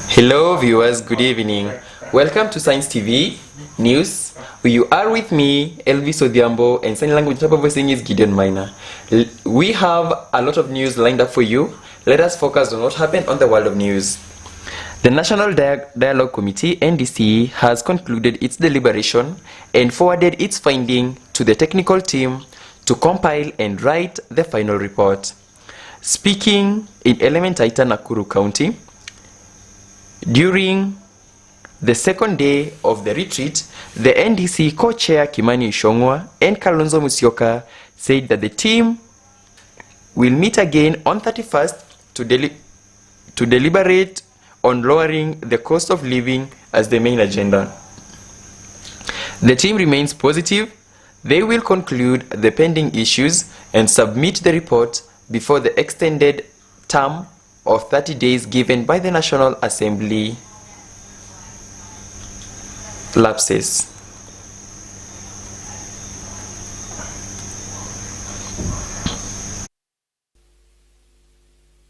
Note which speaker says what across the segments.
Speaker 1: Hello viewers, good evening. Welcome to Science TV News. You are with me, Elvis Odhiambo, and sign language interpreting is Gideon Minor. We have a lot of news lined up for you. Let us focus on what happened on the world of news. The National Dialogue Committee, NDC, has concluded its deliberation and forwarded its finding to the technical team to compile and write the final report. Speaking in Elementaita, Nakuru County, during the second day of the retreat, the NDC co-chair Kimani Ichung'wah and Kalonzo Musyoka said that the team will meet again on 31st to deliberate on lowering the cost of living as the main agenda. The team remains positive. They will conclude the pending issues and submit the report before the extended term of 30 days given by the National Assembly lapses.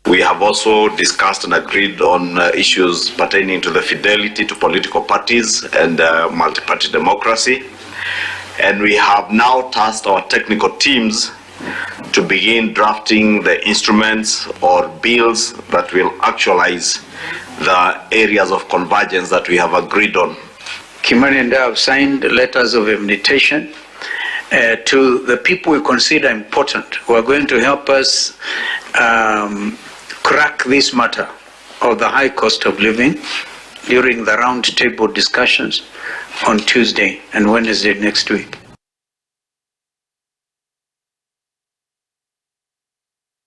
Speaker 2: We have also discussed and agreed on issues pertaining to the fidelity to political parties and multi-party democracy. And we have now tasked our technical teams to begin drafting the instruments or bills that will actualize the areas of convergence that we have agreed on.
Speaker 3: Kimani and I have signed letters of invitation to the people we consider important who are going to help us crack this matter of the high cost of living during the round table discussions on Tuesday and Wednesday next week.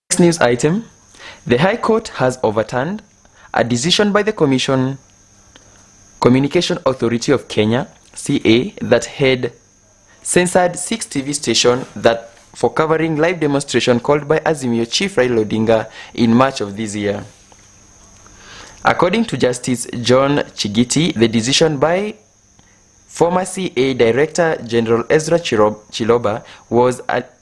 Speaker 1: Next news item, the High Court has overturned a decision by the Communication Authority of Kenya, CA, that had censored 6 TV stations for covering live demonstration called by Azimio Chief Raila Odinga in March of this year. According to Justice John Chigiti, the decision by former CA Director General Ezra Chiloba was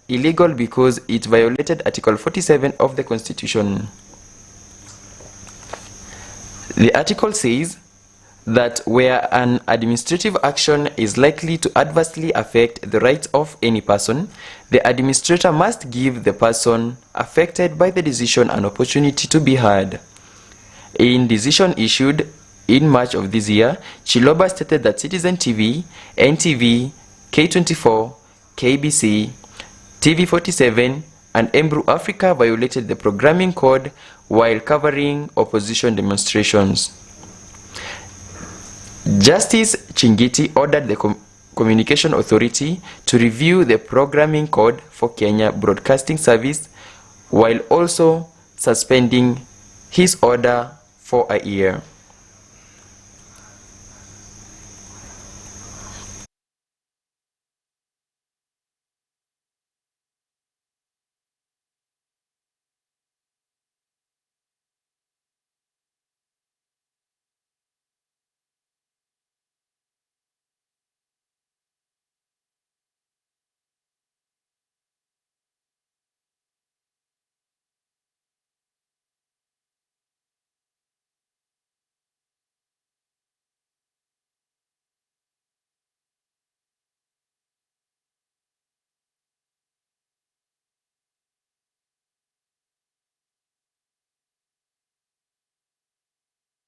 Speaker 1: illegal because it violated Article 47 of the Constitution. The article says that where an administrative action is likely to adversely affect the rights of any person, the administrator must give the person affected by the decision an opportunity to be heard. In decision issued in March of this year, Chiloba stated that Citizen TV, NTV, K24, KBC, TV47, and Embru Africa violated the programming code while covering opposition demonstrations. Justice Chingiti ordered the Communication Authority to review the programming code for Kenya Broadcasting Service while also suspending his order for a year.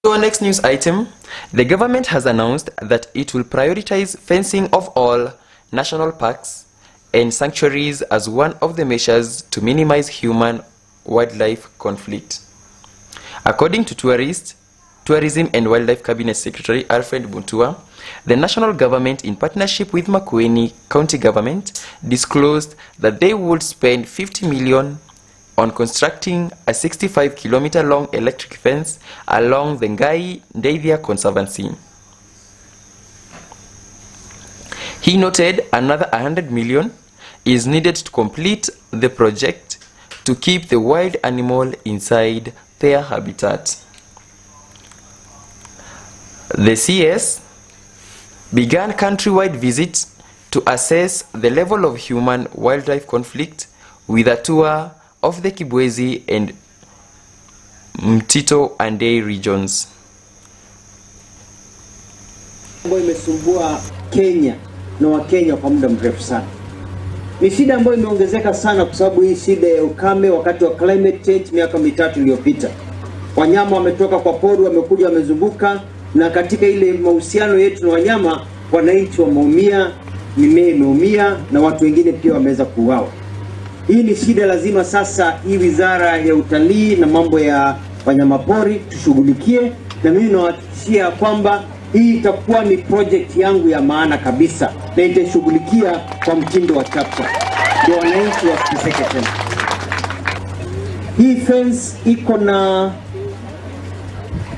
Speaker 1: To our next news item, the government has announced that it will prioritize fencing of all national parks and sanctuaries as one of the measures to minimize human-wildlife conflict. According to Tourism and Wildlife Cabinet Secretary Alfred Buntua, the national government, in partnership with Makueni County Government, disclosed that they would spend 50 million on constructing a 65-kilometer-long electric fence along the Ngai Ndeithia Conservancy. He noted another 100 million is needed to complete the project to keep the wild animal inside their habitat. The CS began countrywide visits to assess the level of human-wildlife conflict with a tour of the Kibwezi and Mtito and Day regions.
Speaker 4: Ambayo imesumbua Kenya na Wakenya kwa muda mrefu sana. Ni shida ambayo imeongezeka sana kwa sababu hii shida ya ukame wakati wa climate change miaka 3 iliyopita. Wanyama wametoka kwa pori, wamekuja wamezunguka, na katika ile mahusiano yetu na wanyama, wananchi wameumia, mimea imeumia na watu wengine pia wameweza kuuawa. Hii ni shida, lazima sasa hii wizara ya utalii na mambo ya wanyamapori tushughulikie, na mimi nawahakikishia kwamba hii itakuwa ni project yangu ya maana kabisa na itashughulikia kwa mtindo wa chapter, ndio wananchi wasiteseke tena. Hii fence iko na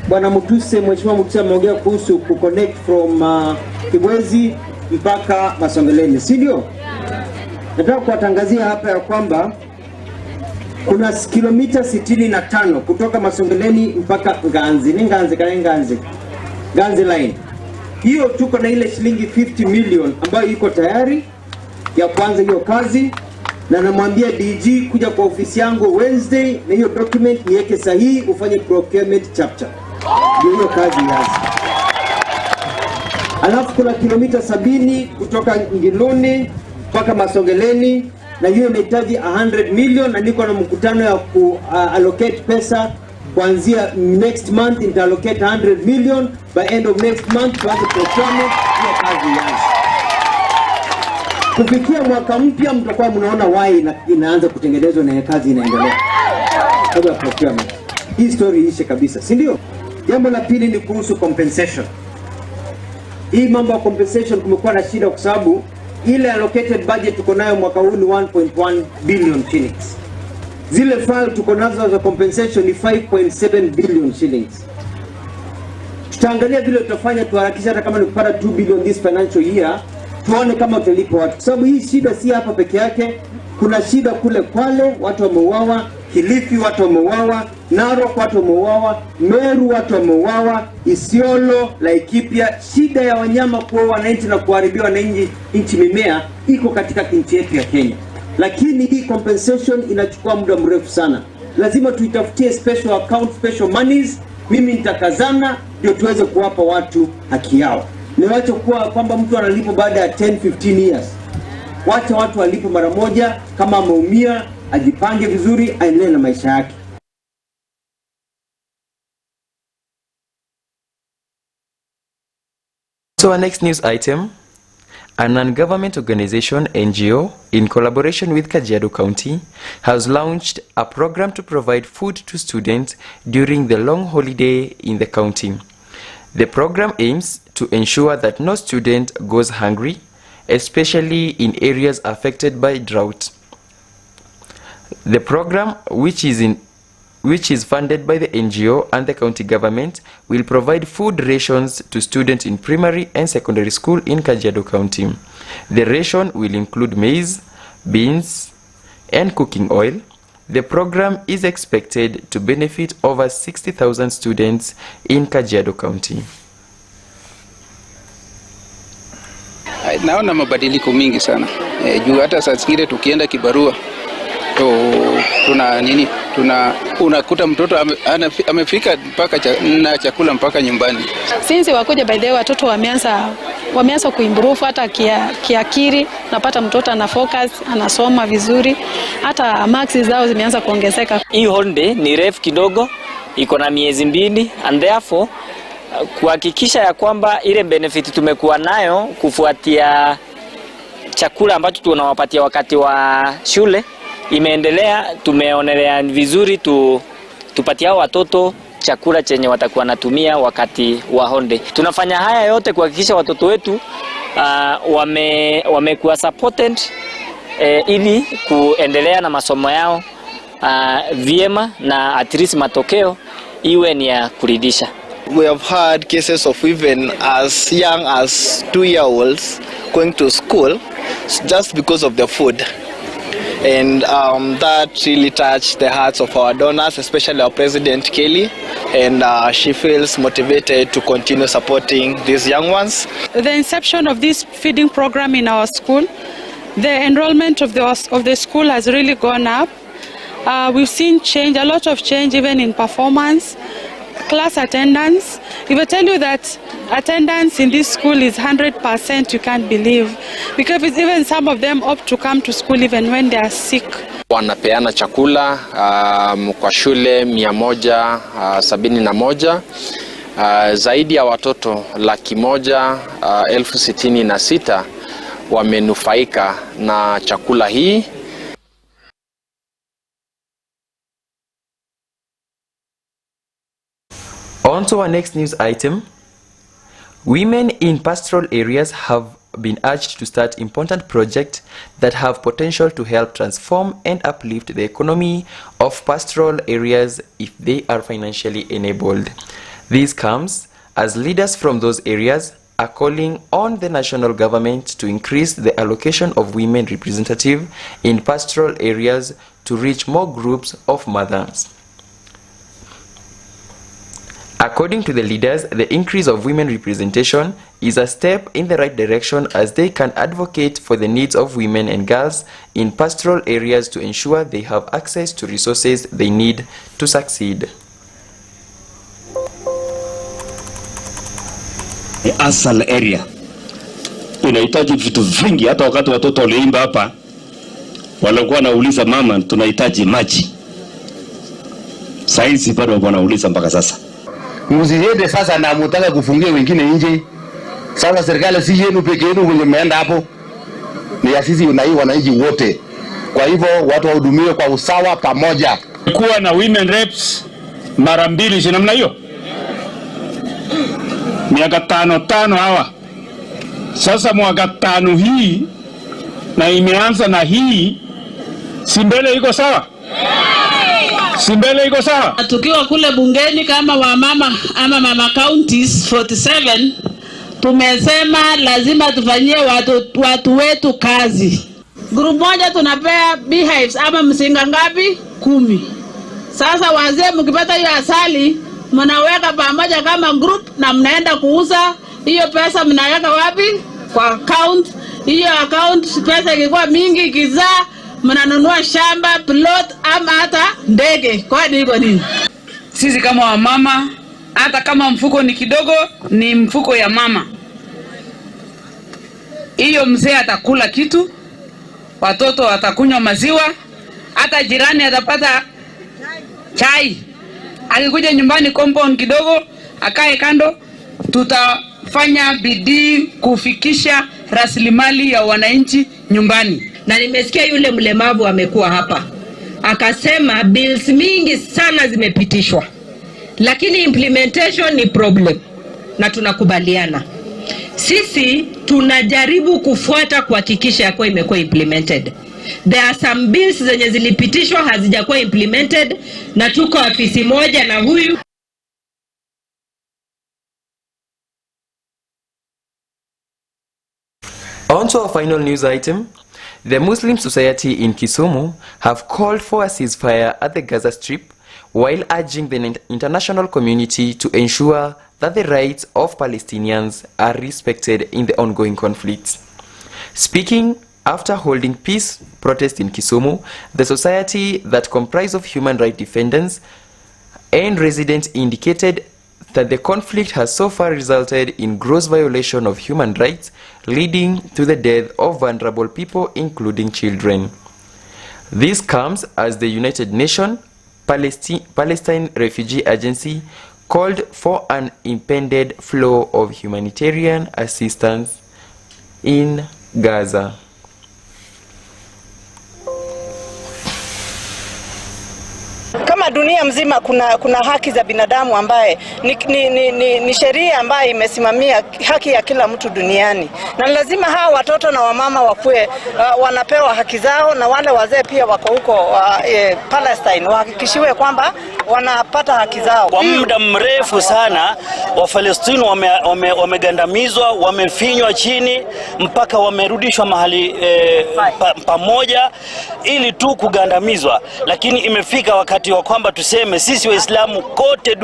Speaker 4: Bwana Mutuse, Mheshimiwa Mutuse ameongea kuhusu kuconnect from Kibwezi mpaka Masongeleni, si ndio? Nataka kuwatangazia hapa ya kwamba kuna kilomita 65 kutoka Masongeleni mpaka Nganzi. Ni Nganzi line. Hiyo tuko na ile shilingi 50 million ambayo iko tayari ya kwanza hiyo kazi, na namwambia DG kuja kwa ofisi yangu Wednesday na hiyo document niweke sahihi, ufanye procurement chapter. Ndio hiyo kazi yazi. Alafu kuna kilomita 70 kutoka Ngiluni mpaka Masongeleni, na hiyo inahitaji 100 million, na niko na mkutano ya allocate pesa kuanzia next month. Nita allocate 100 million by end of next month tuanze procurement hiyo kazi yazi. Kufikia mwaka mpya mtakuwa mnaona why inaanza kutengenezwa na kazi inaendelea. Kabla procurement. Hii story ishe kabisa, si ndio? Jambo la pili ni kuhusu compensation. Hii mambo ya compensation kumekuwa na shida kwa sababu ile allocated budget tuko nayo mwaka huu ni 1.1 billion shillings. Zile file tuko nazo za compensation ni 5.7 billion shillings. Tutaangalia vile tutafanya tuharakisha, hata kama ni kupata 2 billion this financial year, tuone kama tutalipa watu. Sababu hii shida si hapa peke yake, kuna shida kule Kwale watu wameuawa, Kilifi watu wameuawa, Narok watu wameuawa, Meru watu wameuawa, Isiolo, Laikipia. Shida ya wanyama kuua wananchi na kuharibiwa na nchi mimea iko katika nchi yetu ya Kenya. Lakini hii compensation inachukua muda mrefu sana. Lazima tuitafutie special account, special monies. Mimi nitakazana ndio tuweze kuwapa watu haki yao. Niwache kuwa kwamba mtu analipo baada ya 10-15 years. Wacha watu walipo mara moja, kama ameumia ajipange vizuri aendelee na maisha yake.
Speaker 1: So our next news item, a non-government organization, NGO, in collaboration with Kajiado County, has launched a program to provide food to students during the long holiday in the county. The program aims to ensure that no student goes hungry, especially in areas affected by drought. The program, which is funded by the NGO and the county government, will provide food rations to students in primary and secondary school in Kajiado County. The ration will include maize, beans, and cooking oil. The program is expected to benefit over 60,000 students in Kajiado County.
Speaker 5: Naona mabadiliko mingi sana. Juu hata saa zingine tukienda kibarua unakuta mtoto amefika mpaka na chakula mpaka nyumbani.
Speaker 6: Since wakuja by the way, watoto wameanza kuimprove hata kiakili. Napata mtoto ana focus, anasoma vizuri, hata marks zao zimeanza kuongezeka.
Speaker 7: Hii holiday ni refu kidogo, iko na miezi 2, and therefore kuhakikisha ya kwamba ile benefit tumekuwa nayo kufuatia chakula ambacho tunawapatia wakati wa shule imeendelea. Tumeonelea vizuri tupatie watoto chakula chenye watakuwa natumia wakati wa holiday. Tunafanya haya yote kuhakikisha watoto wetu wamekuwa supported ili kuendelea na masomo yao vyema, na at least matokeo iwe ni ya kuridhisha.
Speaker 8: We have had cases of even as young as 2-year-olds going to school just because of the food. And that really touched the hearts of our donors, especially our President Kelly, and she feels motivated to continue supporting these young ones.
Speaker 9: The inception of this feeding program in our school, the enrollment of the school has really gone up, we've seen change, a lot of change even in performance, class attendance. If I tell you that attendance in this school is 100%, you can't believe, because even some of them opt to come to school even when they are sick.
Speaker 10: Wanapeana chakula kwa shule 171. Zaidi ya watoto 166,000 wamenufaika na chakula hii.
Speaker 1: On to our next news item. Women in pastoral areas have been urged to start important projects that have potential to help transform and uplift the economy of pastoral areas if they are financially enabled. This comes as leaders from those areas are calling on the national government to increase the allocation of women representatives in pastoral areas to reach more groups of mothers. According to the leaders, the increase of women representation is a step in the right direction as they can advocate for the needs of women and girls in pastoral areas to ensure they have access to resources they need to succeed.
Speaker 11: Asal area inahitaji vitu vingi. Hata wakati watoto waliimba hapa walikuwa wanauliza mama, tunahitaji maji. Saizi bado wanauliza mpaka sasa.
Speaker 12: Msiende sasa na mtaka kufungia wengine nje. Sasa serikali si yenu peke yenu wenye mmeenda hapo, ni ya sisi na hii wananchi wote. Kwa hivyo watu wahudumiwe kwa usawa pamoja.
Speaker 11: Kuwa na women reps mara 2 si namna hiyo. Miaka 5 hawa. Sasa mwaka 5 hii na imeanza na hii, si mbele iko sawa? Simbele iko sawa?
Speaker 13: Tukiwa kule bungeni kama wamama ama mama counties 47, tumesema lazima tufanyie watu wetu kazi. Group moja tunapea beehives ama msinga ngapi? 10. Sasa wazee mkipata hiyo asali, mnaweka pamoja kama group na mnaenda kuuza. Hiyo pesa mnaweka wapi? Kwa account. Hiyo account pesa ikikuwa mingi ikizaa, mnanunua shamba, plot ama hata ndege. Kwa nini?
Speaker 9: Sisi kama wamama, hata kama mfuko ni kidogo, ni mfuko ya mama. Hiyo mzee atakula kitu, watoto watakunywa maziwa, hata jirani atapata chai. Akikuja nyumbani compound kidogo, akae kando, tutafanya bidii kufikisha rasilimali ya wananchi nyumbani.
Speaker 14: Na nimesikia yule mlemavu amekuwa hapa akasema bills mingi sana zimepitishwa, lakini implementation ni problem, na tunakubaliana. Sisi tunajaribu kufuata kuhakikisha yako imekuwa implemented. There are some bills zenye zilipitishwa hazijakuwa implemented, na tuko afisi moja na huyu.
Speaker 1: On to our final news item. The Muslim Society in Kisumu have called for a ceasefire at the Gaza Strip while urging the international community to ensure that the rights of Palestinians are respected in the ongoing conflict. Speaking after holding peace protest in Kisumu, the society that comprised of human rights defenders and residents indicated that the conflict has so far resulted in gross violation of human rights, leading to the death of vulnerable people, including children. This comes as the United Nations Palestine Refugee Agency called for an impended flow of humanitarian assistance in Gaza.
Speaker 15: Kama dunia mzima kuna haki za binadamu ambaye ni sheria ambayo imesimamia haki ya kila mtu duniani, na lazima hawa watoto na wamama wakue wanapewa haki zao, na wale wazee pia wako huko Palestine wahakikishiwe kwamba wanapata haki zao.
Speaker 16: Kwa muda mrefu sana Wafalestini wamegandamizwa, wamefinywa chini mpaka wamerudishwa mahali pamoja ili tu kugandamizwa, lakini imefika wakati wa kwamba tuseme sisi Waislamu kote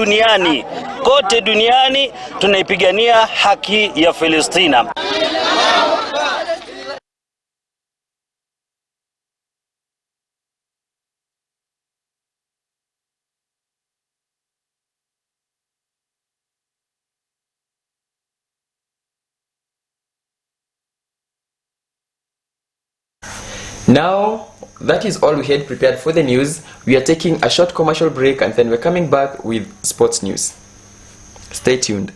Speaker 16: duniani tunaipigania haki ya Palestina.
Speaker 1: Now, that is all we had prepared for the news. We are taking a short commercial break and then we're coming back with sports news. Stay tuned.